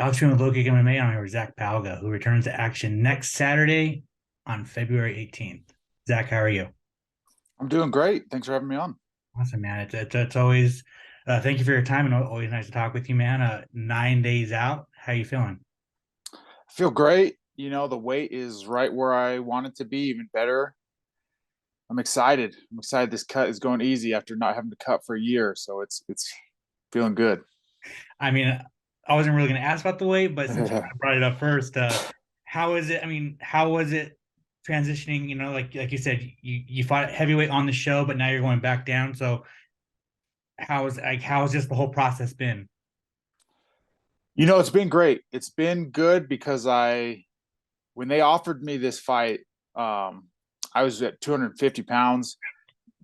Alex with LowKick MMA. I'm here with Zac Pauga, who returns to action next Saturday on February 18th. Zac, how are you? I'm doing great. Thanks for having me on. Awesome, man. It's always thank you for your time and always nice to talk with you, man. 9 days out. How you feeling? I feel great. The weight is right where I want it to be, even better. I'm excited. I'm excited this cut is going easy after not having to cut for a year. So it's feeling good. I mean, I wasn't really going to ask about the weight, but since you brought it up first, how is it? I mean, how was it transitioning? Like you said, you fought heavyweight on the show, but now you're going back down. So how has just the whole process been? It's been great. It's been good because when they offered me this fight, I was at 250 pounds,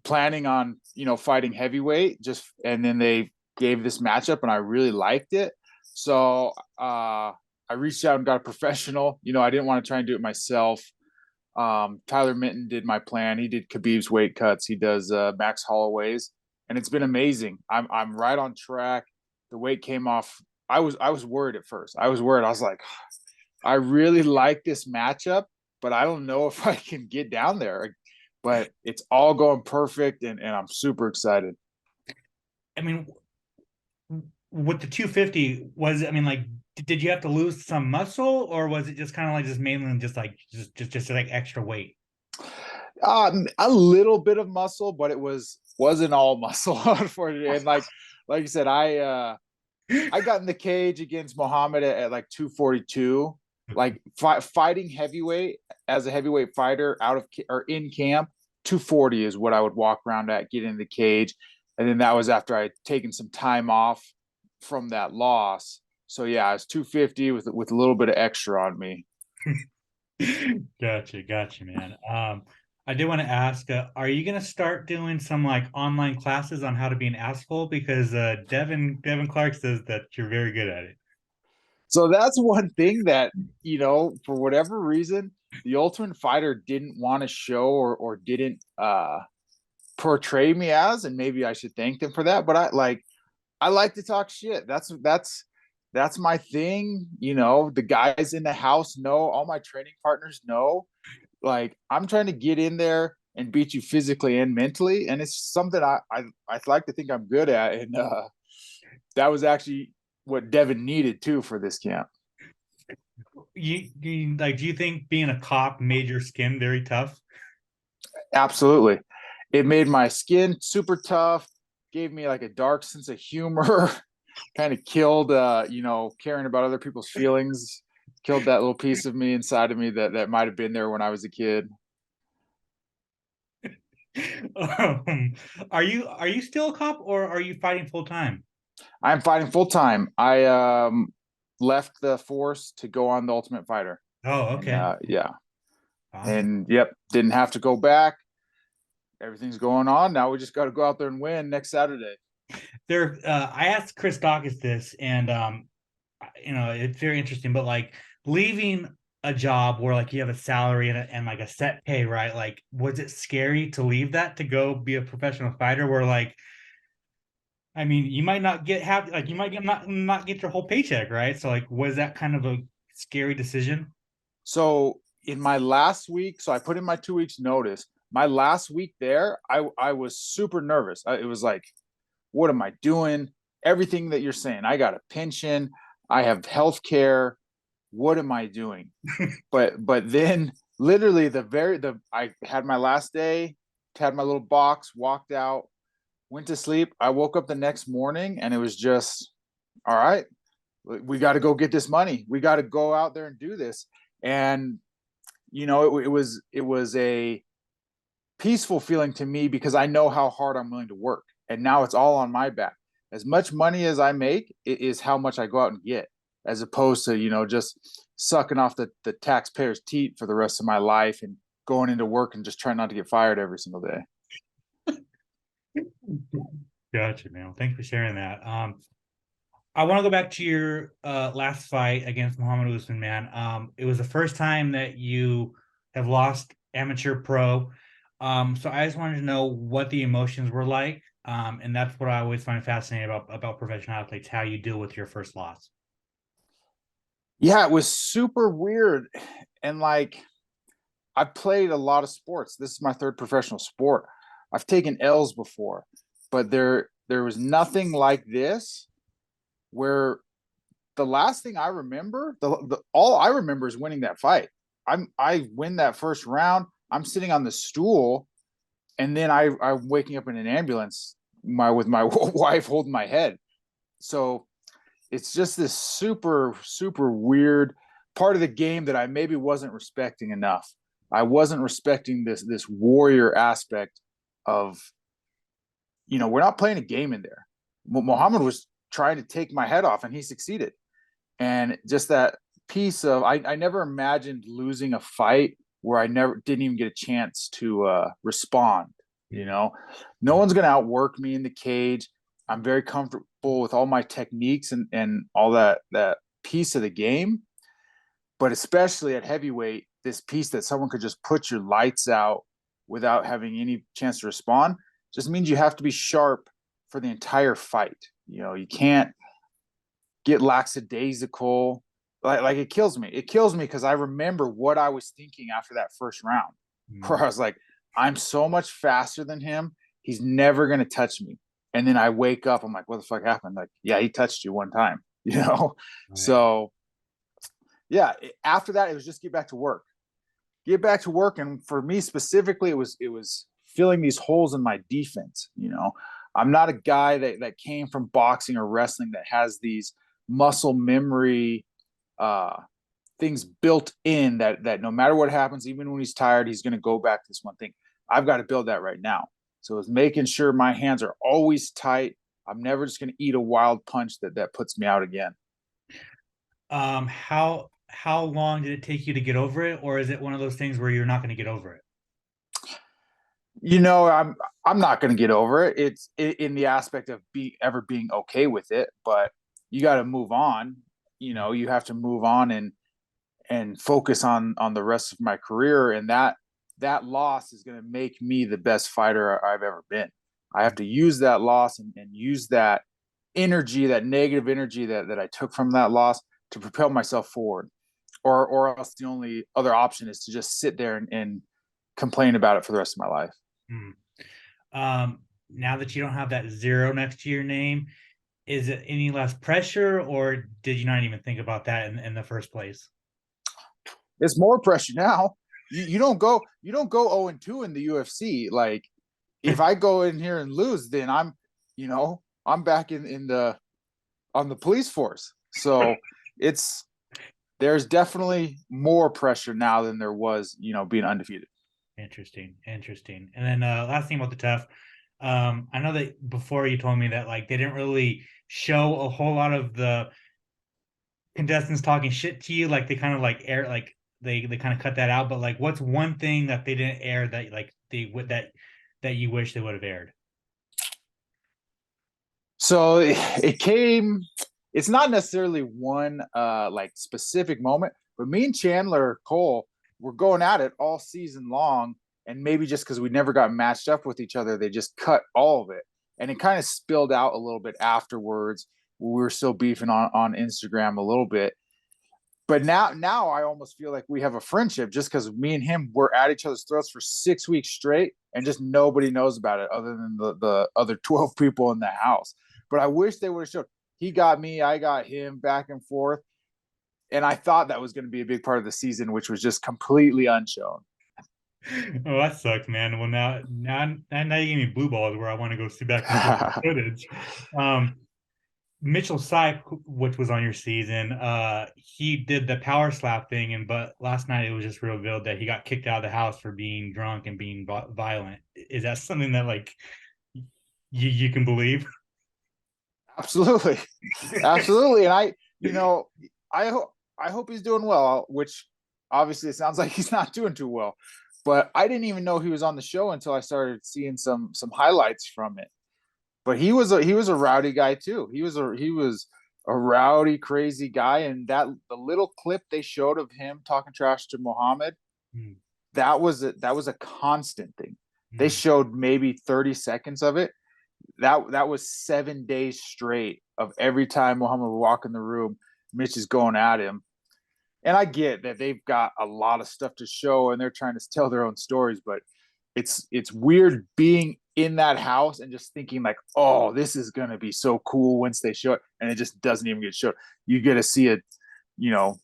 planning on, fighting heavyweight and then they gave this matchup and I really liked it. So, I reached out and got a professional. I didn't want to try and do it myself. Tyler Minton did my plan. He did Khabib's weight cuts. He does Max Holloway's, and it's been amazing. I'm right on track. The weight came off. I was worried at first. I was worried. I was like, I really like this matchup, but I don't know if I can get down there. But it's all going perfect, and I'm super excited. I mean, with the 250, I mean, like, did you have to lose some muscle, or was it just kind of like just mainly just like extra weight? A little bit of muscle, but wasn't all muscle, unfortunately. And like you said, I got in the cage against Muhammad at like 242. Like fighting heavyweight as a heavyweight fighter out of or in camp, 240 is what I would walk around at, get in the cage. And then that was after I'd taken some time off from that loss. So yeah, I was 250 with a little bit of extra on me. Gotcha, man. I did want to ask, are you gonna start doing some like online classes on how to be an asshole? Because Devin Clark says that you're very good at it. So that's one thing that, for whatever reason, the Ultimate Fighter didn't want to show or didn't portray me as, and maybe I should thank them for that. But I like to talk shit. That's my thing. The guys in the house know, all my training partners know. Like I'm trying to get in there and beat you physically and mentally, and it's something I like to think I'm good at. And that was actually what Devin needed too for this camp. You like, do you think being a cop made your skin very tough? Absolutely. It made my skin super tough, gave me like a dark sense of humor, kind of killed caring about other people's feelings, killed that little piece of me inside of me that might have been there when I was a kid. Um, are you still a cop, or are you fighting full time? I'm fighting full time. I left the force to go on the Ultimate Fighter. Oh, And okay. yeah. Awesome. And yep, didn't have to go back. Everything's going on. Now we just got to go out there and win next Saturday. I asked Chris Dawkins this, and it's very interesting. But like leaving a job where like you have a salary and like a set pay, right? Like, was it scary to leave that to go be a professional fighter? Where like, I mean, you might not get have like you might get not get your whole paycheck, right? So like, was that kind of a scary decision? So in my last week, so I put in my 2 weeks notice. My last week there, I was super nervous. It was like, what am I doing? Everything that you're saying. I got a pension. I have health care. What am I doing? But then literally I had my last day, had my little box, walked out, went to sleep. I woke up the next morning and it was just, all right, we got to go get this money. We got to go out there and do this. And it was a peaceful feeling to me because I know how hard I'm willing to work. And now it's all on my back. As much money as I make, it is how much I go out and get, as opposed to, just sucking off the taxpayer's teeth for the rest of my life and going into work and just trying not to get fired every single day. Gotcha, man. Well, thanks for sharing that. I want to go back to your last fight against Muhammad Usman, man. It was the first time that you have lost amateur pro. So I just wanted to know what the emotions were like. And that's what I always find fascinating about professional athletes, how you deal with your first loss. Yeah, it was super weird. And like, I've played a lot of sports. This is my third professional sport. I've taken L's before, but there was nothing like this where the last thing I remember, the all I remember is winning that fight. I win that first round. I'm sitting on the stool, and then I'm waking up in an ambulance, with my wife holding my head. So it's just this super weird part of the game that I maybe wasn't respecting enough. I wasn't respecting this warrior aspect of, we're not playing a game in there. Muhammad was trying to take my head off, and he succeeded. And just that piece of, I never imagined losing a fight where I never didn't even get a chance to respond. No one's going to outwork me in the cage. I'm very comfortable with all my techniques and all that piece of the game. But especially at heavyweight, this piece that someone could just put your lights out without having any chance to respond just means you have to be sharp for the entire fight. You can't get lackadaisical. Like it kills me. It kills me because I remember what I was thinking after that first round, where I was like, I'm so much faster than him. He's never going to touch me. And then I wake up, I'm like, what the fuck happened? Like, yeah, he touched you one time, Right. So yeah, after that, it was just get back to work. Get back to work. And for me specifically, it was filling these holes in my defense. I'm not a guy that came from boxing or wrestling that has these muscle memory things built in that no matter what happens, even when he's tired, he's going to go back to this one thing. I've got to build that right now. So it's making sure my hands are always tight. I'm never just going to eat a wild punch that puts me out again. How long did it take you to get over it, or is it one of those things where you're not going to get over it? I'm not going to get over it. It's in the aspect of ever being okay with it, but you got to move on. You have to move on and focus on the rest of my career, and that loss is going to make me the best fighter I've ever been. I have to use that loss and use that energy, that negative energy that I took from that loss to propel myself forward. Or else the only other option is to just sit there and complain about it for the rest of my life. Hmm. Now that you don't have that zero next to your name, is it any less pressure, or did you not even think about that in the first place? It's more pressure now. You don't go 0-2 in the UFC. Like if I go in here and lose, then I'm back in the on the police force. So there's definitely more pressure now than there was, being undefeated. Interesting. And then last thing about the tough. I know that before you told me that like they didn't really show a whole lot of the contestants talking shit to you. Like they kind of like air like they kind of cut that out. But like, what's one thing that they didn't air that like they would that you wish they would have aired? So it came. It's not necessarily one like specific moment, but me and Chandler Cole were going at it all season long, and maybe just because we never got matched up with each other, they just cut all of it, and it kind of spilled out a little bit afterwards. We were still beefing on Instagram a little bit, but now I almost feel like we have a friendship just because me and him were at each other's throats for 6 weeks straight, and just nobody knows about it other than the other 12 people in the house. But I wish they would have showed. He got me, I got him, back and forth. And I thought that was going to be a big part of the season, which was just completely unshown. Oh, that sucks, man. Well, now you gave me blue balls where I want to go see back and see the footage. Um, Mitchell Sype, which was on your season, he did the power slap thing, but last night it was just revealed that he got kicked out of the house for being drunk and being violent. Is that something that like you can believe? Absolutely. Absolutely. And I hope he's doing well, which obviously it sounds like he's not doing too well. But I didn't even know he was on the show until I started seeing some highlights from it. But he was a rowdy guy too. He was a rowdy, crazy guy. And the little clip they showed of him talking trash to Muhammad, Hmm. that was a constant thing. They Hmm. showed maybe 30 seconds of it. That was 7 days straight of every time Muhammad would walk in the room, Mitch is going at him. And I get that they've got a lot of stuff to show and they're trying to tell their own stories, but it's weird being in that house and just thinking like, oh, this is gonna be so cool once they show it, and it just doesn't even get shown. You get to see it, you know,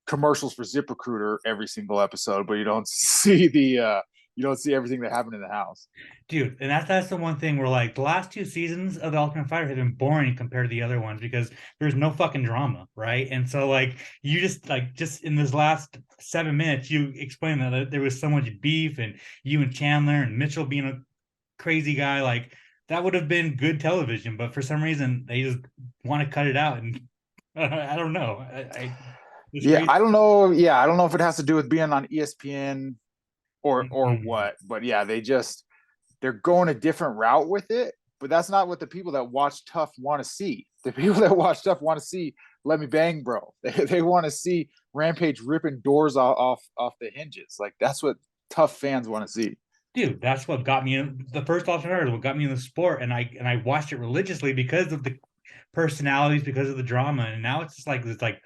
commercials for ZipRecruiter every single episode, but you don't see you don't see everything that happened in the house. Dude, and that's the one thing where like the last two seasons of the Ultimate Fighter have been boring compared to the other ones because there's no fucking drama, right? And so like you just in this last 7 minutes you explained that there was so much beef and you and Chandler and Mitchell being a crazy guy, like that would have been good television, but for some reason they just want to cut it out, and I don't know. It's Yeah, crazy. I don't know. Yeah, I don't know if it has to do with being on ESPN or Mhm. what, but yeah, they're going a different route with it. But that's not what the people that watch Tough want to see. The people that watch Tough want to see Let Me Bang Bro. They want to see Rampage ripping doors off the hinges. Like that's what Tough fans want to see. Dude, that's what got me in the first alternative, what got me in the sport, and I watched it religiously because of the personalities, because of the drama, and now it's just like this like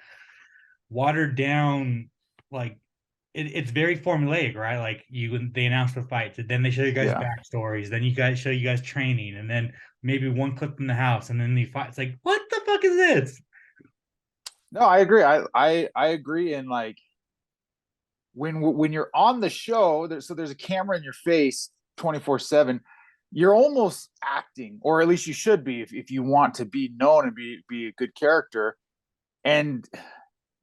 watered down, like it's very formulaic, right? Like they announce the fights, and then they show you guys Yeah. backstories, then you guys show you guys training, and then maybe one clip from the house, and then the fight. It's like, what the fuck is this? No, I agree. I agree. And like when you're on the show, there's a camera in your face 24/7. You're almost acting, or at least you should be, if you want to be known and be a good character. And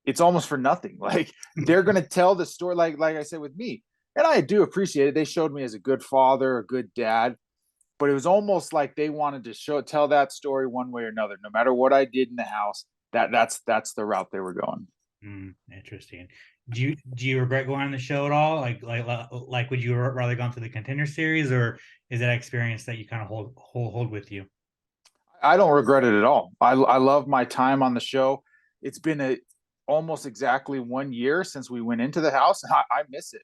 it's almost for nothing. Like they're gonna tell the story, like I said with me, and I do appreciate it. They showed me as a good father, a good dad, but it was almost like they wanted to tell that story one way or another. No matter what I did in the house, that's the route they were going. Interesting. Do you regret going on the show at all? Like would you rather gone to the Contender Series, or is that experience that you kind of hold with you? I don't regret it at all. I love my time on the show. It's been a almost exactly 1 year since we went into the house. I miss it.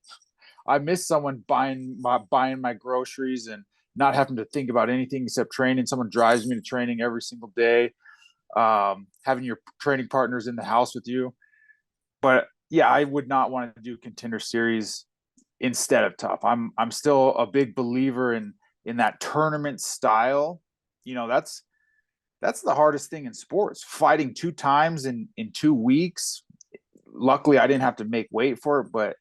I miss someone buying my groceries and not having to think about anything except training. Someone drives me to training every single day. Having your training partners in the house with you. But yeah, I would not want to do Contender Series instead of Tough. I'm still a big believer in that tournament style. You know, that's the hardest thing in sports. Fighting two times in 2 weeks. Luckily, I didn't have to make weight for it, but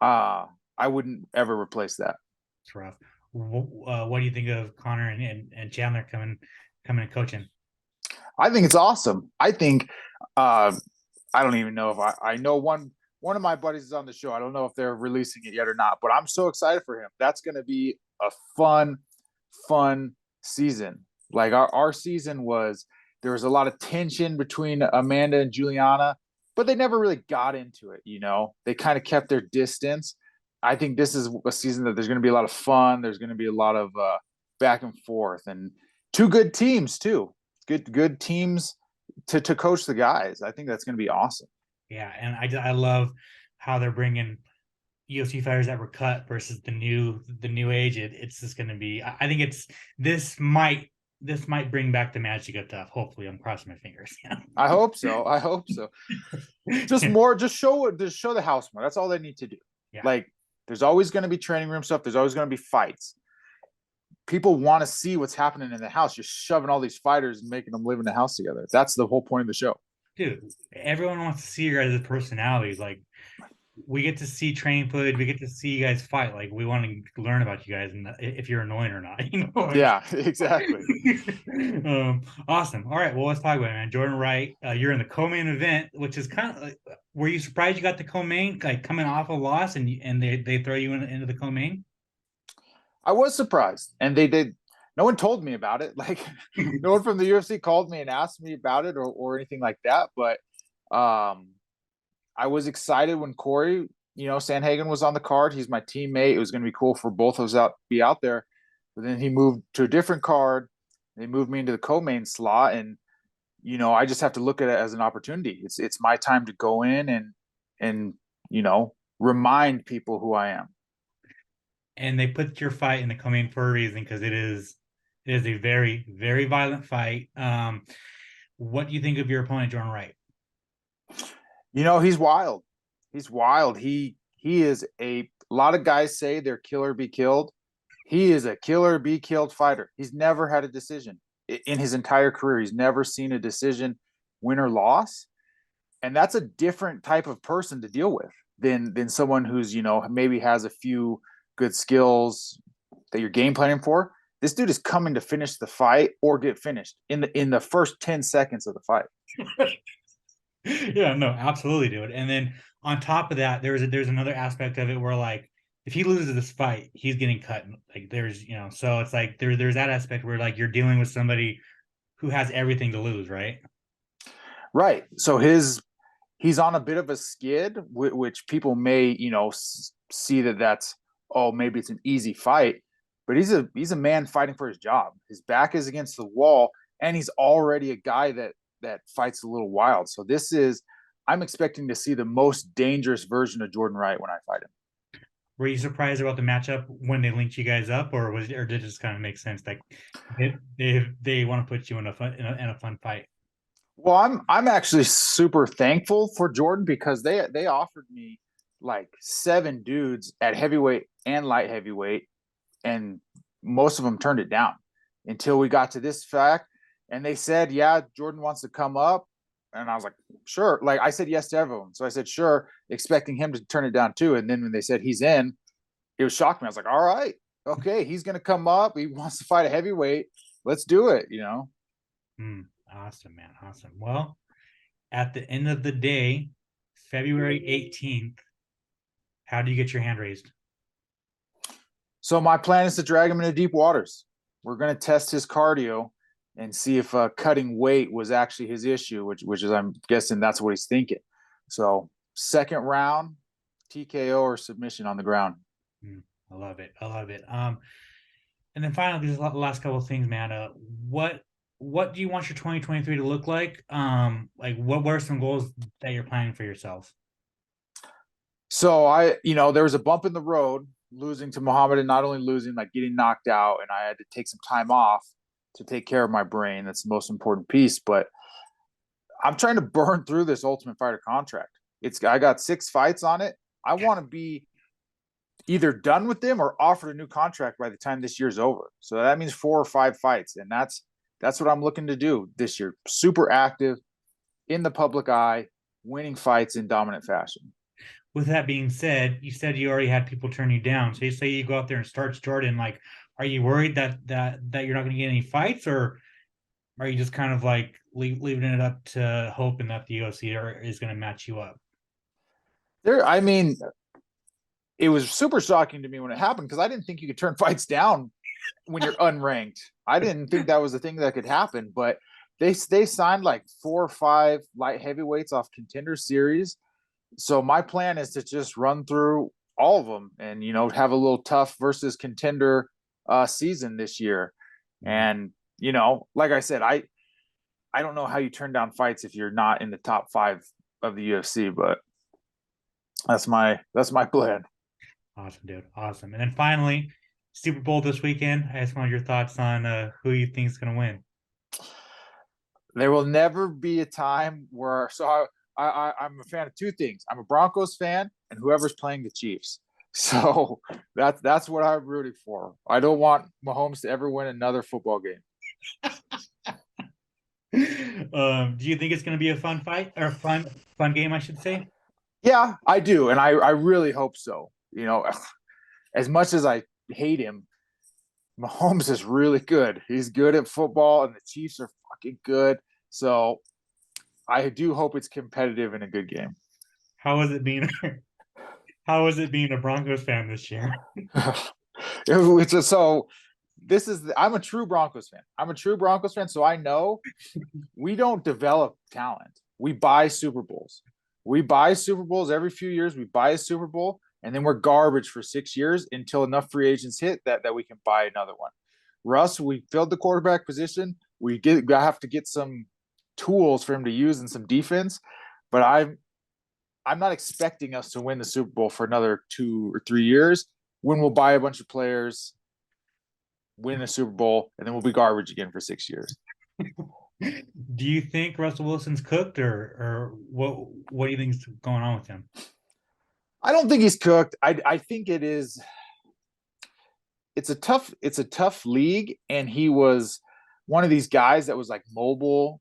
I wouldn't ever replace that. It's rough. What do you think of Connor and Chandler coming and coaching? I think it's awesome. I think uh, I don't even know if I know one of my buddies is on the show. I don't know if they're releasing it yet or not, but I'm so excited for him. That's going to be a fun season. Like our season was, there was a lot of tension between Amanda and Juliana, but they never really got into it. You know, they kind of kept their distance. I think this is a season that there's going to be a lot of fun. There's going to be a lot of back and forth, and two good teams too. Good teams to coach the guys. I think that's going to be awesome. Yeah, and I love how they're bringing UFC fighters that were cut versus the new age. It's just going to be. I think this might bring back the magic of Tough. Hopefully, I'm crossing my fingers. I hope so. I hope so. Just show the house more. That's all they need to do. Yeah, Like there's always going to be training room stuff. There's always going to be fights. People want to see what's happening in the house. You're shoving all these fighters and making them live in the house together. That's the whole point of the show. dude. Everyone wants to see your guys' personalities. Like we get to see training footage, we get to see you guys fight. Like we want to learn about you guys and if you're annoying or not. Like, Yeah, exactly. awesome. All right, well let's talk about it, man. Jordan Wright, you're in the co-main event, which is kind of like, were you surprised you got the co-main, like coming off a loss, and they throw you into the co-main? I was surprised, and they did. No one told me about it. Like no one from the UFC called me and asked me about it or anything like that. But um, I was excited when Corey, Sanhagen was on the card. He's my teammate. It was going to be cool for both of us be out there. But then he moved to a different card. They moved me into the co-main slot, and I just have to look at it as an opportunity. It's my time to go in and remind people who I am. And they put your fight in the co-main for a reason, because it is a very, very violent fight. What do you think of your opponent, Jordan Wright? You know, he's wild. He's wild. He is a lot of guys say they're killer be killed. He is a killer be killed fighter. He's never had a decision in his entire career. He's never seen a decision, win or loss. And that's a different type of person to deal with than someone who's, you know, maybe has a few good skills that you're game planning for. This dude is coming to finish the fight or get finished in the first 10 seconds of the fight. Yeah, no, absolutely, dude. And then on top of that, there's another aspect of it where like if he loses this fight, he's getting cut. Like there's, you know, so it's like there's that aspect where like you're dealing with somebody who has everything to lose, right? Right. So he's on a bit of a skid, which people may, you know, see that's, oh, maybe it's an easy fight, but he's a man fighting for his job. His back is against the wall, and he's already a guy that fights a little wild. So I'm expecting to see the most dangerous version of Jordan Wright when I fight him. Were you surprised about the matchup when they linked you guys up, or did it just kind of make sense? Like they want to put you in a fun fight. Well, I'm actually super thankful for Jordan because they offered me like 7 dudes at heavyweight and light heavyweight, and most of them turned it down until we got to this fact. And they said, yeah, Jordan wants to come up. And I was like, sure. Like I said yes to everyone. So I said, sure, expecting him to turn it down too. And then when they said he's in, it was shocking me. I was like, all right, okay, he's going to come up. He wants to fight a heavyweight. Let's do it, you know? Awesome, man. Awesome. Well, at the end of the day, February 18th, how do you get your hand raised? So my plan is to drag him into deep waters. We're going to test his cardio and see if cutting weight was actually his issue, which is I'm guessing that's what he's thinking. So second round, TKO or submission on the ground. I love it. I love it. And then finally, these last couple of things, man. What do you want your 2023 to look like? Like what are some goals that you're planning for yourself? So there was a bump in the road losing to Muhammad, and not only losing, like getting knocked out, and I had to take some time off to take care of my brain. That's the most important piece. But I'm trying to burn through this Ultimate Fighter contract. I got 6 fights on it. I want to be either done with them or offered a new contract by the time this year's over. So that means 4 or 5 fights, and that's what I'm looking to do this year. Super active, in the public eye, winning fights in dominant fashion. With that being said, you said you already had people turn you down. So you say you go out there and start Jordan. Like, are you worried that you're not going to get any fights, or are you just kind of like leaving it up to hoping that the UFC is going to match you up? I mean, it was super shocking to me when it happened because I didn't think you could turn fights down when you're unranked. I didn't think that was a thing that could happen, but they signed like 4 or 5 light heavyweights off Contender Series. So my plan is to just run through all of them and have a little tough versus contender season this year. And like I said, I don't know how you turn down fights if you're not in the top 5 of the UFC, but that's my plan. Awesome, dude. Awesome. And then finally, Super Bowl this weekend. I just want your thoughts on who you think is going to win. There will never be a time where I'm a fan of 2 things. I'm a Broncos fan and whoever's playing the Chiefs. So that's what I'm rooting for. I don't want Mahomes to ever win another football game. Do you think it's going to be a fun fight or fun game, I should say? Yeah, I do, and I really hope so. As much as I hate him, Mahomes is really good. He's good at football, and the Chiefs are fucking good. So I do hope it's competitive and a good game. How was it being? How was it being a Broncos fan this year? So I'm a true Broncos fan. So I know we don't develop talent. We buy Super Bowls. We buy Super Bowls every few years. We buy a Super Bowl, and then we're garbage for 6 years until enough free agents hit that we can buy another one. Russ, we filled the quarterback position. We have to get some tools for him to use and some defense, but I'm not expecting us to win the Super Bowl for another 2 or 3 years when we'll buy a bunch of players, win a Super Bowl, and then we'll be garbage again for 6 years. Do you think Russell Wilson's cooked, or what do you think is going on with him? I don't think he's cooked. I think it's a tough league, and he was one of these guys that was like mobile.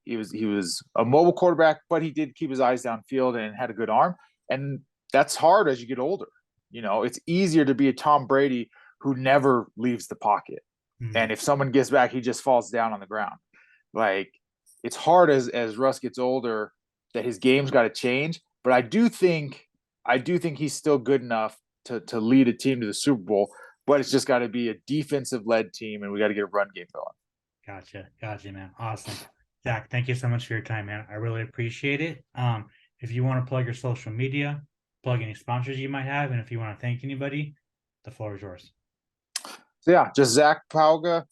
He was a mobile quarterback, but he did keep his eyes downfield and had a good arm. And that's hard as you get older. You know, it's easier to be a Tom Brady who never leaves the pocket. And if someone gets back, he just falls down on the ground. Like, it's hard as Russ gets older that his game's got to change. But I do think he's still good enough to lead a team to the Super Bowl. But it's just got to be a defensive led team, and we got to get a run game going. Gotcha, man. Awesome. Zac, thank you so much for your time, man. I really appreciate it. If you want to plug your social media, plug any sponsors you might have, and if you want to thank anybody, the floor is yours. So yeah, just Zac Pauga,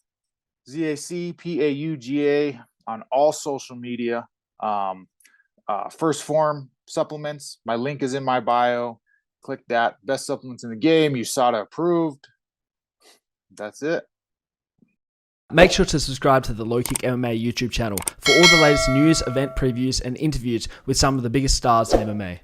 ZACPAUGA on all social media. First Form supplements. My link is in my bio. Click that. Best supplements in the game. USADA approved. That's it. Make sure to subscribe to the LowKick MMA YouTube channel for all the latest news, event previews, and interviews with some of the biggest stars in MMA.